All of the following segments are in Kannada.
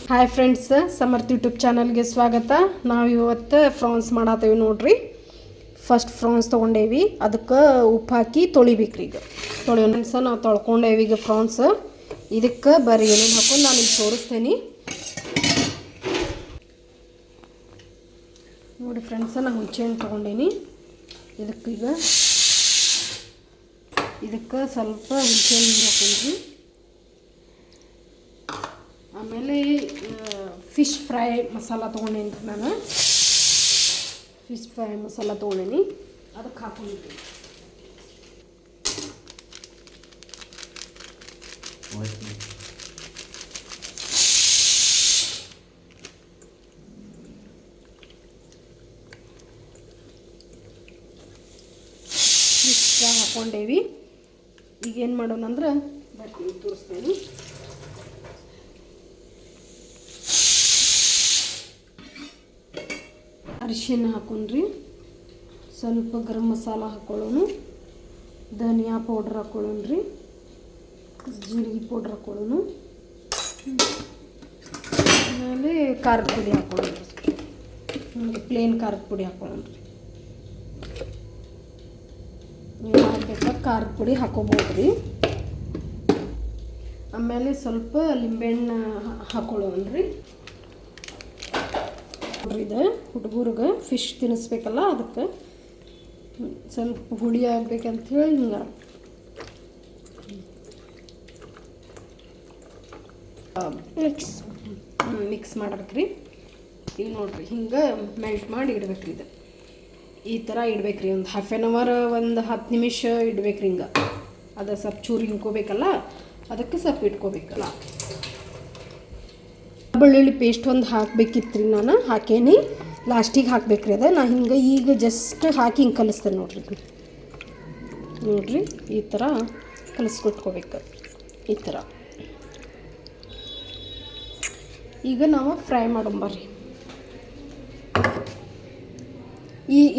ಹಾಯ್ ಫ್ರೆಂಡ್ಸ್, ಸಮರ್ಥ ಯೂಟ್ಯೂಬ್ ಚಾನಲ್ಗೆ ಸ್ವಾಗತ. ನಾವು ಇವತ್ತು ಫ್ರಾನ್ಸ್ ಮಾಡತ್ತೇವೆ ನೋಡ್ರಿ. ಫಸ್ಟ್ ಫ್ರಾನ್ಸ್ ತೊಗೊಂಡೇವಿ, ಅದಕ್ಕೆ ಉಪ್ಪು ಹಾಕಿ ತೊಳಿಬೇಕ್ರಿ. ಈಗ ಫ್ರೆಂಡ್ಸ್ ನಾವು ತೊಳ್ಕೊಂಡೇವಿ. ಈಗ ಫ್ರಾನ್ಸ್ ಇದಕ್ಕೆ ಬರೀ ಏನೇನು ಹಾಕೊಂಡು ನಾನು ಈಗ ತೋರಿಸ್ತೇನೆ ನೋಡಿ. ಫ್ರೆಂಡ್ಸ ನಾನು ಹುಂಚೆಹಣ್ಣು ತೊಗೊಂಡೇನಿ. ಇದಕ್ಕೆ ಸ್ವಲ್ಪ ಹುಂಚೆಹಣ್ಣು ನೀರು ಹಾಕೊಂಡ್ರಿ. ಆಮೇಲೆ ಫಿಶ್ ಫ್ರೈ ಮಸಾಲ ತೊಗೊಂಡೇನಿ ರೀ. ನಾನು ಫಿಶ್ ಫ್ರೈ ಮಸಾಲ ತೊಗೊಂಡೇನಿ, ಅದಕ್ಕೆ ಹಾಕೊಂಡಿದ್ದೀನಿ. ಫಿಶ್ ಫ್ರೈ ಹಾಕ್ಕೊಂಡೇವಿ. ಈಗ ಏನು ಮಾಡೋಣ ಅಂದ್ರೆ ಬರ್ತೀನಿ ತೋರಿಸ್ತೇನೆ. ಅರಿಶಿನ ಹಾಕೊಂಡ್ರಿ, ಸ್ವಲ್ಪ ಗರಂ ಮಸಾಲ ಹಾಕೊಳ್ಳೋಣ, ಧನಿಯಾ ಪೌಡ್ರ್ ಹಾಕೊಳ್ಳೋಣ್ರಿ, ಜೀರಿಗೆ ಪೌಡ್ರ್ ಹಾಕೊಳ್ಳೋಣ, ಆಮೇಲೆ ಖಾರದ ಪುಡಿ ಹಾಕೊಳ್ಳೋಣ. ಪ್ಲೇನ್ ಖಾರದ ಪುಡಿ ಹಾಕೊಳ್ಳೋಣ್ರಿ. ನೀವು ಹಾಕ್ಬೇಕಾದ್ರೆ ಖಾರದ ಪುಡಿ ಹಾಕೋಬೋದ್ರಿ. ಆಮೇಲೆ ಸ್ವಲ್ಪ ಲಿಂಬೆಹಣ್ಣು ಹಾಕೊಳ್ಳೋಣ್ರಿ. ಇದು ಹುಡುಗರಿಗೆ ಫಿಶ್ ತಿನ್ನಿಸ್ಬೇಕಲ್ಲ, ಅದಕ್ಕೆ ಸ್ವಲ್ಪ ಹುಳಿ ಆಗ್ಬೇಕಂತೇಳಿ ಹಿಂಗೆ ಮಿಕ್ಸ್ ಮಾಡ್ಬೇಕ್ರಿ. ಈಗ ನೋಡ್ರಿ, ಹಿಂಗೆ ಮೆಲ್ಟ್ ಮಾಡಿ ಇಡ್ಬೇಕ್ರಿ. ಇದು ಈ ಥರ ಇಡ್ಬೇಕ್ರಿ. ಒಂದು ಹಾಫ್ ಆನ್ ಅವರ್, ಒಂದು 10 ನಿಮಿಷ ಇಡ್ಬೇಕ್ರಿ. ಹಿಂಗೆ ಅದು ಸ್ವಲ್ಪ ಚೂರು ಹಿಂಡ್ಕೋಬೇಕಲ್ಲ, ಅದಕ್ಕೆ ಸ್ವಲ್ಪ ಇಟ್ಕೋಬೇಕಲ್ಲ. ಬೆಳ್ಳುಳ್ಳಿ ಪೇಸ್ಟ್ ಒಂದು ಹಾಕ್ಬೇಕಿತ್ತು ರೀ. ನಾನು ಹಾಕೇನಿ, ಲಾಸ್ಟಿಗೆ ಹಾಕ್ಬೇಕ್ರಿ. ಅದು ನಾ ಹಿಂಗೆ ಈಗ ಜಸ್ಟ್ ಹಾಕಿ ಹಿಂಗೆ ಕಲಿಸ್ತೇನೆ ನೋಡ್ರಿ. ಈ ಥರ ಕಲಿಸ್ಕೊಟ್ಕೋಬೇಕು. ಈ ಥರ ಈಗ ನಾವು ಫ್ರೈ ಮಾಡೋಂಬರ್ರಿ.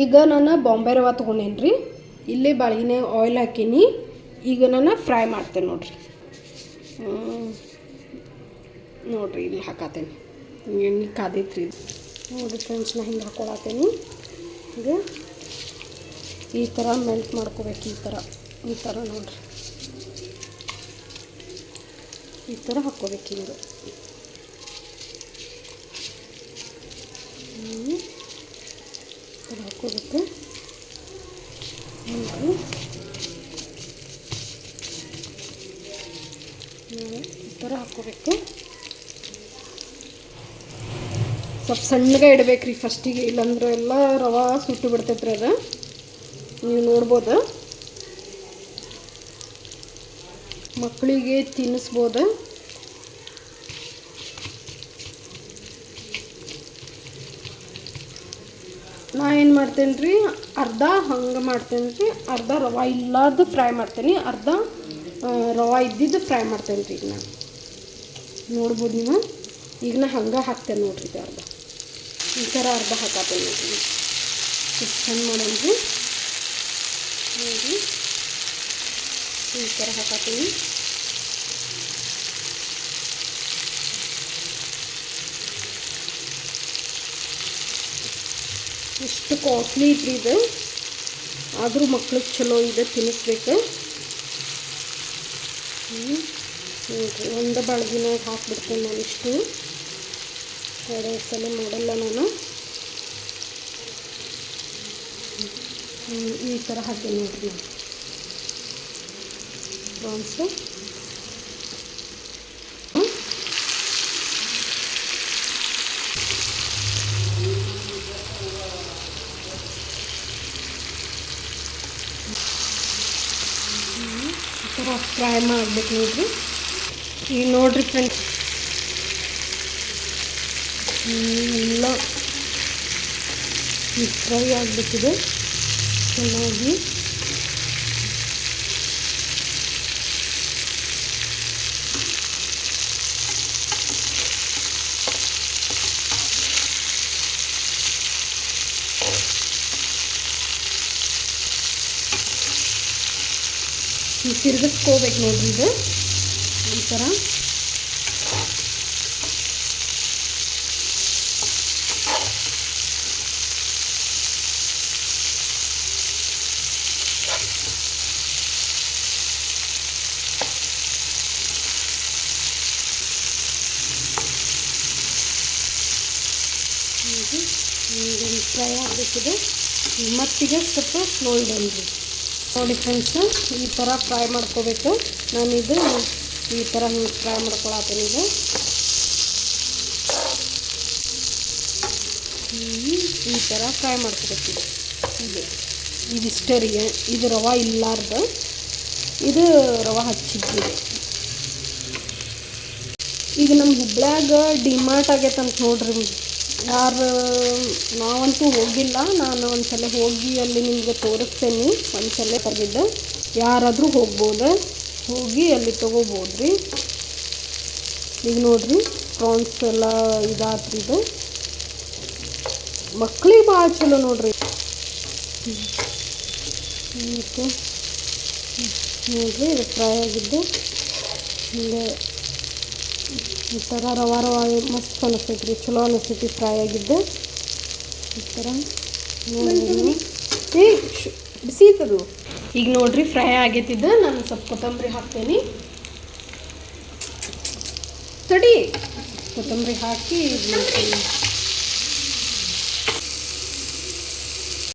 ಈಗ ನಾನು ಬಾಂಬೆ ರವೆ ತೊಗೊಂಡೇನಿ ರೀ. ಇಲ್ಲೇ ಬಾಳಿಗೆ ಆಯಿಲ್ ಹಾಕೀನಿ. ಈಗ ನಾನು ಫ್ರೈ ಮಾಡ್ತೇನೆ ನೋಡ್ರಿ. ಇಲ್ಲಿ ಹಾಕತ್ತೇನೆ, ಎಣ್ಣೆ ಕಾದೈತ್ರಿ. ನೋಡಿ ಫ್ರೆಂಡ್ಸ್, ನಾ ಹಿಂಗೆ ಹಾಕೊಳತ್ತೇನಿ. ಈಗ ಈ ಥರ ಮೆಲ್ಟ್ ಮಾಡ್ಕೋಬೇಕು. ಈ ಥರ ನೋಡ್ರಿ, ಈ ಥರ ಹಾಕ್ಕೋಬೇಕು. ಹಿಂಗೆ ಹಾಕ್ಕೋಬೇಕು ನೋಡ್ರಿ. ಈ ಥರ ಹಾಕ್ಕೋಬೇಕು. ಸ್ವಲ್ಪ ಸಣ್ಣಗೆ ಇಡಬೇಕ್ರಿ ಫಸ್ಟಿಗೆ, ಇಲ್ಲಾಂದ್ರೆ ಎಲ್ಲ ರವೆ ಸುಟ್ಟು ಬಿಡ್ತೈತ್ರಿ. ಅದು ನೀವು ನೋಡ್ಬೋದು, ಮಕ್ಕಳಿಗೆ ತಿನ್ನಿಸ್ಬೋದು. ನಾ ಏನು ಮಾಡ್ತೇನೆ ರೀ, ಅರ್ಧ ಹಂಗೆ ಮಾಡ್ತೇನೆ ರೀ, ಅರ್ಧ ರವೆ ಇಲ್ಲಾರ್ದು ಫ್ರೈ ಮಾಡ್ತೇನೆ, ಅರ್ಧ ರವೆ ಇದ್ದಿದ್ದು ಫ್ರೈ ಮಾಡ್ತೇನೆ ರೀ. ಈಗ ನಾನು ನೋಡ್ಬೋದು ನೀವು. ಈಗ ನಾ ಹಂಗೆ ಹಾಕ್ತೇನೆ ನೋಡ್ರಿ. ಇದು ಅರ್ಧ ಈ ಥರ ಅರ್ಧ ಹಾಕತ್ತೇನೆ ನೋಡ್ರಿ. ಎಷ್ಟು ಚಂದ ಮಾಡೋಣ್ರಿ ನೋಡಿರಿ. ಈ ಥರ ಹಾಕತ್ತೀನಿ. ಎಷ್ಟು ಕಾಸ್ಟ್ಲಿ ಇದ್ರಿ ಇದು, ಆದರೂ ಮಕ್ಳಿಗೆ ಚಲೋ ಇದೆ, ತಿನ್ನಿಸ್ಬೇಕು. ನೋಡಿರಿ, ಒಂದು ಬಾಳ್ಗಿನಾಗ ಹಾಕ್ಬಿಡ್ತೇನೆ ನಾನು. ಇಷ್ಟು ಎರಡು ಸಲ ಮಾಡಲ್ಲ ನಾನು. ಈ ಥರ ಹಾಕ್ತೇನೆ ನೋಡ್ರಿ ಪ್ರಾನ್ಸು. ಈ ಥರ ಫ್ರೈ ಮಾಡಬೇಕು ನೋಡ್ರಿ. ಈಗ ನೋಡ್ರಿ ಫ್ರೆಂಡ್ಸ್, ಎಲ್ಲ ಫ್ರೈ ಆಗಬೇಕಿದೆ ಚೆನ್ನಾಗಿ. ತಿರುಗಿಸ್ಕೋಬೇಕು ನೋಡ್ರಿ. ಇದು ಈ ಥರ ಫ್ರೈ ಆಗಬೇಕಿದೆ. ಮತ್ತೀಗ ಸ್ವಲ್ಪ ಸ್ಲೋ ಇಡನ್ರಿ. ನೋಡಿ ಫ್ರೆಂಡ್ಸ್, ಈ ಥರ ಫ್ರೈ ಮಾಡ್ಕೋಬೇಕು. ನಾನಿದು ಈ ಥರ ಹಿಂಗೆ ಫ್ರೈ ಮಾಡ್ಕೊಳತ್ತೀನಿ. ಈಗ ಈ ಥರ ಫ್ರೈ ಮಾಡ್ಕೋಬೇಕಿದೆ. ಇದಿಷ್ಟೇ ರೀ. ಇದು ರವೆ ಇಲ್ಲಾರ್ದು, ಇದು ರವೆ ಹಚ್ಚಿದ್ವಿ. ಈಗ ನಮ್ಮ ಹುಬ್ಳ್ಯಾಗ ಡಿಮಾರ್ಟ್ ಆಗೈತಂತ ನೋಡ್ರಿ. ಯಾರು ನಾವಂತೂ ಹೋಗಿಲ್ಲ. ನಾನು ಒಂದ್ಸಲ ಹೋಗಿ ಅಲ್ಲಿ ನಿಮಗೆ ತೋರಿಸ್ತೇನೆ. ಒಂದ್ಸಲ ತರಗಿದ್ದೆ. ಯಾರಾದರೂ ಹೋಗ್ಬೋದು, ಹೋಗಿ ಅಲ್ಲಿ ತೊಗೋಬೋದ್ರಿ. ಈಗ ನೋಡ್ರಿ ಪ್ರಾನ್ಸ್ ಎಲ್ಲ ಇದಾತ್ರಿ. ಇದು ಮಕ್ಳಿಗೆ ಭಾಳ ಚಲೋ ನೋಡ್ರಿ. ಮತ್ತು ನೋಡ್ರಿ ಇದು ಫ್ರೈ ಆಗಿದ್ದು ಹಿಂಗೆ ಈ ಥರ ರವಾ ಮಸ್ತ್ ಅನಿಸ್ತೈತೆ ರೀ. ಚಲೋ ಅನಿಸ್ತೈತಿ ಫ್ರೈ ಆಗಿದ್ದು. ಈ ಥರ ನೋಡಿ ಬಿಸಿ ಇತ್ತದು. ಈಗ ನೋಡ್ರಿ ಫ್ರೈ ಆಗೈತಿದ್ದು. ನಾನು ಸ್ವಲ್ಪ ಕೊತ್ತಂಬರಿ ಹಾಕ್ತೇನೆ. ತಡಿ, ಕೊತ್ತಂಬರಿ ಹಾಕಿ ಇದು ಮಾಡ್ತೀನಿ.